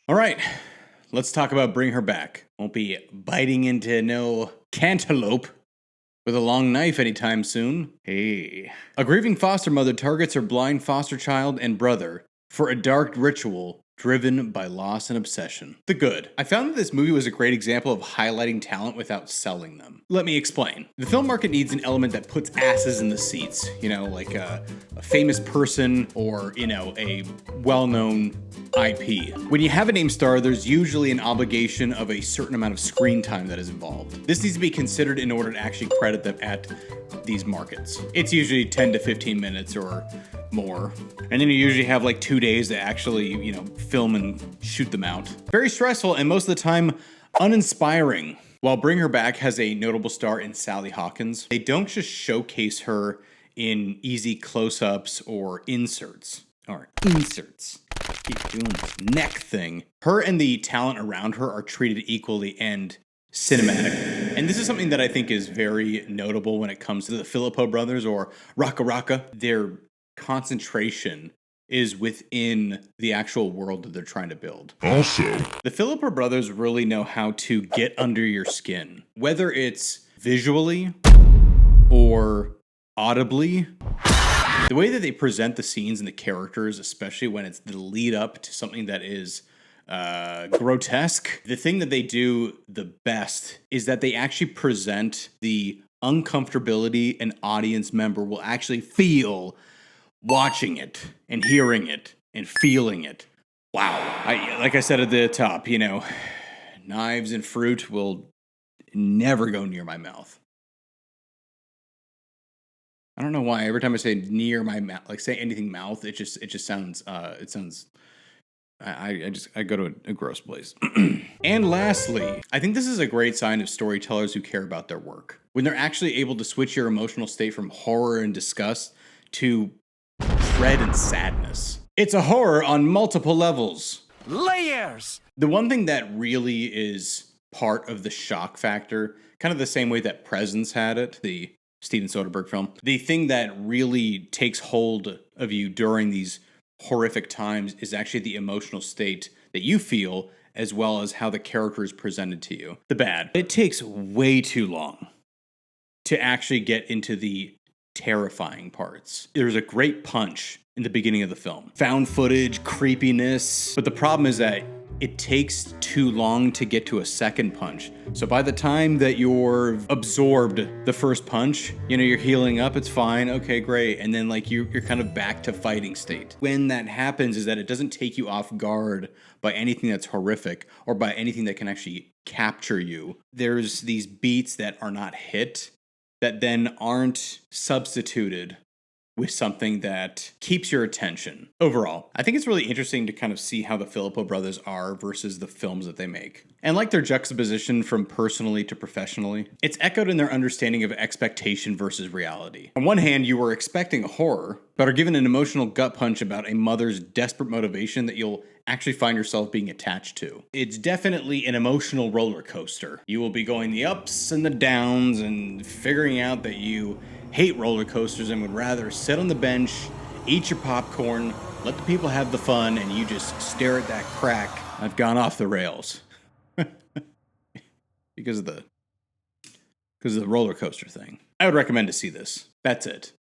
All right, let's talk about Bring Her Back. Won't be biting into no cantaloupe with a long knife anytime soon. Hey. A grieving foster mother targets her blind foster child and brother for a dark ritual driven by loss and obsession. The good. I found that this movie was a great example of highlighting talent without selling them. Let me explain. The film market needs an element that puts asses in the seats. You know, like a famous person or, a well-known IP. When you have a named star, there's usually an obligation of a certain amount of screen time that is involved. This needs to be considered in order to actually credit them at these markets. It's usually 10 to 15 minutes or more. And then you usually have like 2 days to actually, film and shoot them out. Very stressful and most of the time uninspiring. While Bring Her Back has a notable star in Sally Hawkins, they don't just showcase her in easy close-ups or inserts. Keep doing this neck thing. Her and the talent around her are treated equally and cinematic. And this is something that I think is very notable when it comes to the Filippo brothers or Raka Raka. Their concentration is within the actual world that they're trying to build. Also, the Filippo brothers really know how to get under your skin, whether it's visually or audibly. The way that they present the scenes and the characters, especially when it's the lead up to something that is grotesque, the thing that they do the best is that they actually present the uncomfortability an audience member will actually feel watching it and hearing it and feeling it. Wow. Like I said at the top, knives and fruit will never go near my mouth. I don't know why. Every time I say near my mouth, like say anything mouth, it just sounds. I go to a gross place. And lastly, I think this is a great sign of storytellers who care about their work. When they're actually able to switch your emotional state from horror and disgust to dread and sadness. It's a horror on multiple levels. Layers! The one thing that really is part of the shock factor, kind of the same way that Presence had it, the Steven Soderbergh film. The thing that really takes hold of you during these horrific times is actually the emotional state that you feel, as well as how the character is presented to you. The bad. It takes way too long to actually get into the terrifying parts. There's a great punch in the beginning of the film. Found footage, creepiness. But the problem is that it takes too long to get to a second punch. So by the time that you're absorbed the first punch, you're healing up, it's fine, okay, great. And then you're kind of back to fighting state. When that happens is that it doesn't take you off guard by anything that's horrific or by anything that can actually capture you. There's these beats that are not hit that then aren't substituted with something that keeps your attention. Overall, I think it's really interesting to kind of see how the Filippo brothers are versus the films that they make. And like their juxtaposition from personally to professionally, it's echoed in their understanding of expectation versus reality. On one hand, you were expecting a horror, but are given an emotional gut punch about a mother's desperate motivation that you'll actually find yourself being attached to. It's definitely an emotional roller coaster. You will be going the ups and the downs and figuring out that you hate roller coasters and would rather sit on the bench, eat your popcorn, let the people have the fun, and you just stare at that crack. I've gone off the rails. because of the roller coaster thing. I would recommend to see this. That's it.